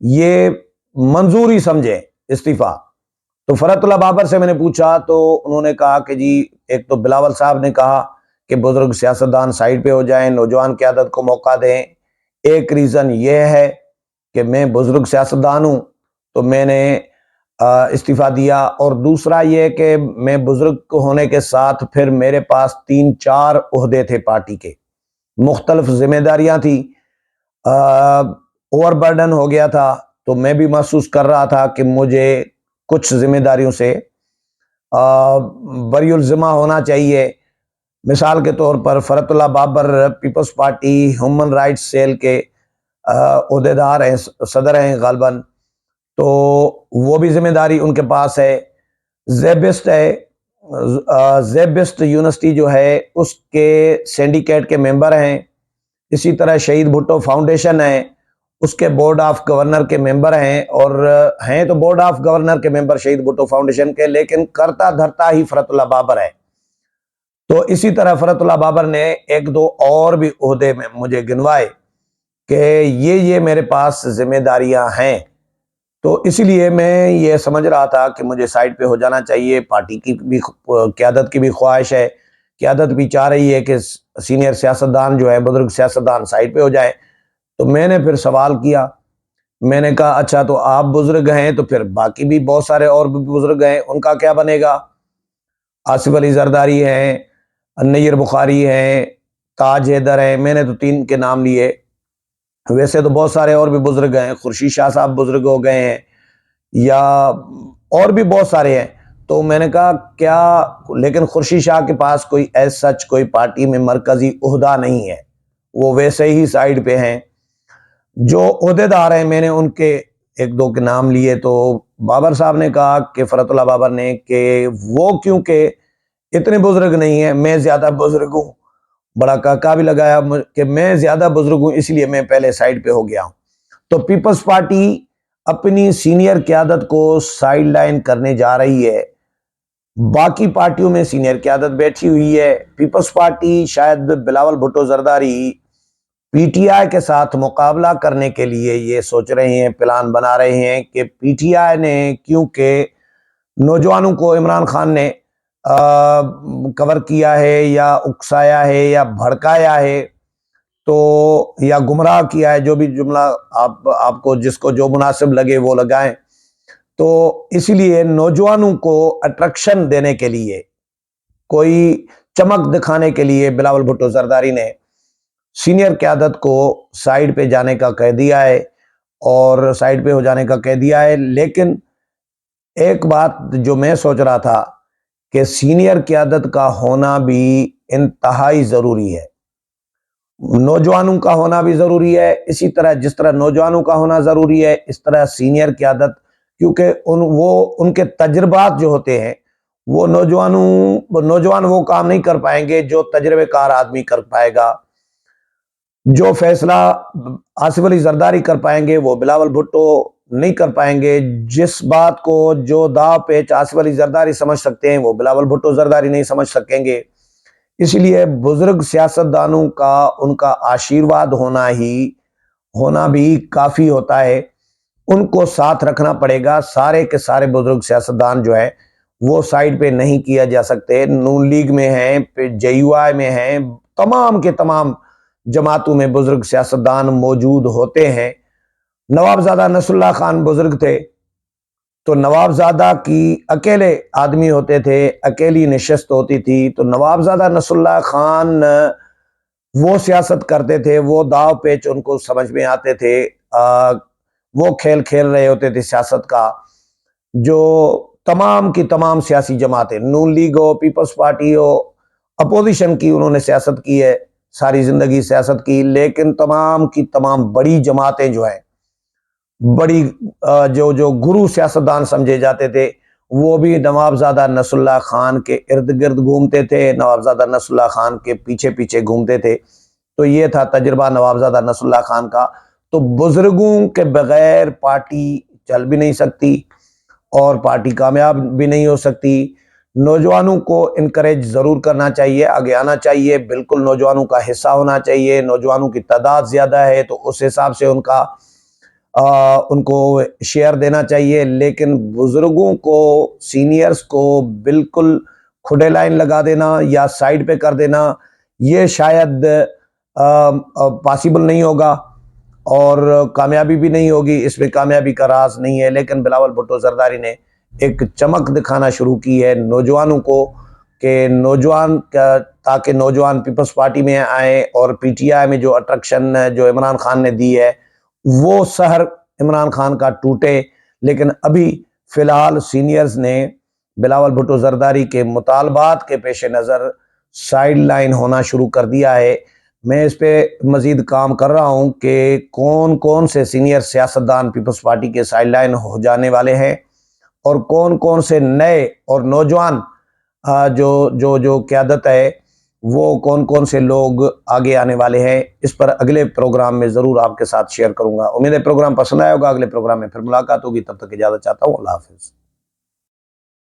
یہ منظوری سمجھے استعفیٰ۔ تو فرحت اللہ بابر سے میں نے پوچھا تو انہوں نے کہا کہ جی ایک تو بلاول صاحب نے کہا کہ بزرگ سیاستدان سائیڈ پہ ہو جائیں، نوجوان قیادت کو موقع دیں۔ ایک ریزن یہ ہے کہ میں بزرگ سیاستدان ہوں تو میں نے استعفیٰ دیا، اور دوسرا یہ کہ میں بزرگ ہونے کے ساتھ پھر میرے پاس 3-4 عہدے تھے پارٹی کے، مختلف ذمہ داریاں تھیں، اوور برڈن ہو گیا تھا، تو میں بھی محسوس کر رہا تھا کہ مجھے کچھ ذمہ داریوں سے بری الذمہ ہونا چاہیے۔ مثال کے طور پر Farhatullah Babar Peoples Party human rights cell کے عہدیدار ہیں، صدر ہیں غالباً، تو وہ بھی ذمہ داری ان کے پاس ہے۔ زیبسٹ ہے، زیبسٹ یونیورسٹی جو ہے اس کے سینڈیکیٹ کے ممبر ہیں۔ اسی طرح شہید بھٹو فاؤنڈیشن ہے، اس کے بورڈ آف گورنر کے ممبر ہیں، اور ہیں تو بورڈ آف گورنر کے ممبر شہید بھٹو فاؤنڈیشن کے، لیکن کرتا دھرتا ہی فرحت اللہ بابر ہے۔ تو اسی طرح فرحت اللہ بابر نے 1-2 اور بھی عہدے میں مجھے گنوائے کہ یہ میرے پاس ذمہ داریاں ہیں، تو اس لیے میں یہ سمجھ رہا تھا کہ مجھے سائیڈ پہ ہو جانا چاہیے۔ پارٹی کی بھی قیادت کی بھی خواہش ہے، قیادت بھی چاہ رہی ہے کہ سینئر سیاستدان جو ہے، بزرگ سیاستدان سائیڈ پہ ہو جائیں۔ تو میں نے پھر سوال کیا، میں نے کہا اچھا تو آپ بزرگ ہیں تو پھر باقی بھی بہت سارے اور بھی بزرگ ہیں، ان کا کیا بنے گا؟ آصف علی زرداری ہیں، نیر بخاری ہیں، تاج حیدر ہیں، میں نے تو 3 کے نام لیے، ویسے تو بہت سارے اور بھی بزرگ ہیں، خورشید شاہ صاحب بزرگ ہو گئے ہیں، یا اور بھی بہت سارے ہیں۔ تو میں نے کہا کیا، لیکن خورشید شاہ کے پاس کوئی ایز سچ کوئی پارٹی میں مرکزی عہدہ نہیں ہے، وہ ویسے ہی سائیڈ پہ ہیں۔ جو عہدیدار ہیں میں نے ان کے 1-2 کے نام لیے، تو بابر صاحب نے کہا کہ فرحت اللہ بابر نے کہ وہ کیونکہ اتنے بزرگ نہیں ہیں، میں زیادہ بزرگ ہوں، بڑا کہا بھی لگایا کہ میں زیادہ بزرگ ہوں، اس لیے میں پہلے سائیڈ پہ ہو گیا ہوں۔ تو پیپلز پارٹی اپنی سینئر قیادت کو سائیڈ لائن کرنے جا رہی ہے، باقی پارٹیوں میں سینئر قیادت بیٹھی ہوئی ہے۔ پیپلز پارٹی شاید Bilawal Bhutto Zardari P T I کے ساتھ مقابلہ کرنے کے لیے یہ سوچ رہے ہیں، پلان بنا رہے ہیں کہ پی ٹی آئی نے کیونکہ نوجوانوں کو عمران خان نے کور کیا ہے یا اکسایا ہے یا بھڑکایا ہے، تو یا گمراہ کیا ہے، جو بھی جملہ آپ کو جس کو جو مناسب لگے وہ لگائیں، تو اس لیے نوجوانوں کو اٹریکشن دینے کے لیے، کوئی چمک دکھانے کے لیے بلاول بھٹو زرداری نے سینئر قیادت کو سائیڈ پہ جانے کا کہہ دیا ہے، اور سائیڈ پہ ہو جانے کا کہہ دیا ہے۔ لیکن ایک بات جو میں سوچ رہا تھا کہ سینئر قیادت کا ہونا بھی انتہائی ضروری ہے، نوجوانوں کا ہونا بھی ضروری ہے، اسی طرح جس طرح نوجوانوں کا ہونا ضروری ہے اس طرح سینئر قیادت، کیونکہ ان کے تجربات جو ہوتے ہیں وہ نوجوان وہ کام نہیں کر پائیں گے جو تجربے کار آدمی کر پائے گا، جو فیصلہ آصف علی زرداری کر پائیں گے وہ بلاول بھٹو نہیں کر پائیں گے، جس بات کو جو داو پیچ آصف علی زرداری سمجھ سکتے ہیں وہ بلاول بھٹو زرداری نہیں سمجھ سکیں گے۔ اس لیے بزرگ سیاستدانوں کا ان کا آشیرواد ہونا بھی کافی ہوتا ہے، ان کو ساتھ رکھنا پڑے گا۔ سارے کے سارے بزرگ سیاستدان جو ہے وہ سائیڈ پہ نہیں کیا جا سکتے، نون لیگ میں ہیں، جے یو آئی میں ہیں، تمام کے تمام جماعتوں میں بزرگ سیاستدان موجود ہوتے ہیں۔ نوابزادہ نصر اللہ خان بزرگ تھے تو نوابزادہ کی اکیلے آدمی ہوتے تھے، اکیلی نشست ہوتی تھی، تو نوابزادہ نصر اللہ خان وہ سیاست کرتے تھے، وہ داو پیچ ان کو سمجھ میں آتے تھے، وہ کھیل کھیل رہے ہوتے تھے سیاست کا، جو تمام کی تمام سیاسی جماعتیں، نون لیگ ہو، پیپلز پارٹی ہو، اپوزیشن کی انہوں نے سیاست کی ہے، ساری زندگی سیاست کی، لیکن تمام کی تمام بڑی جماعتیں جو ہیں، بڑی جو گرو سیاستدان سمجھے جاتے تھے، وہ بھی نوابزادہ نصر اللہ خان کے ارد گرد گھومتے تھے، نوابزادہ نصر اللہ خان کے پیچھے پیچھے گھومتے تھے۔ تو یہ تھا تجربہ نوابزادہ نصر اللہ خان کا۔ تو بزرگوں کے بغیر پارٹی چل بھی نہیں سکتی اور پارٹی کامیاب بھی نہیں ہو سکتی۔ نوجوانوں کو انکریج ضرور کرنا چاہیے، آگے آنا چاہیے، بالکل نوجوانوں کا حصہ ہونا چاہیے۔ نوجوانوں کی تعداد زیادہ ہے تو اس حساب سے ان کا ان کو شیئر دینا چاہیے، لیکن بزرگوں کو، سینئرز کو بالکل کھڈے لائن لگا دینا یا سائیڈ پہ کر دینا، یہ شاید پاسبل نہیں ہوگا اور کامیابی بھی نہیں ہوگی، اس میں کامیابی کا راز نہیں ہے۔ لیکن بلاول بھٹو زرداری نے ایک چمک دکھانا شروع کی ہے نوجوانوں کو، کہ نوجوان تاکہ نوجوان پیپلز پارٹی میں آئیں، اور پی ٹی آئی میں جو اٹریکشن جو عمران خان نے دی ہے وہ سحر عمران خان کا ٹوٹے۔ لیکن ابھی فی الحال سینئرز نے بلاول بھٹو زرداری کے مطالبات کے پیش نظر سائیڈ لائن ہونا شروع کر دیا ہے۔ میں اس پہ مزید کام کر رہا ہوں کہ کون کون سے سینئر سیاستدان پیپلز پارٹی کے سائیڈ لائن ہو جانے والے ہیں، اور کون کون سے نئے اور نوجوان جو قیادت ہے، وہ کون کون سے لوگ آگے آنے والے ہیں۔ اس پر اگلے پروگرام میں ضرور آپ کے ساتھ شیئر کروں گا۔ امید ہے پروگرام پسند آئے ہوگا۔ اگلے پروگرام میں پھر ملاقات ہوگی، تب تک اجازت چاہتا ہوں۔ اللہ حافظ۔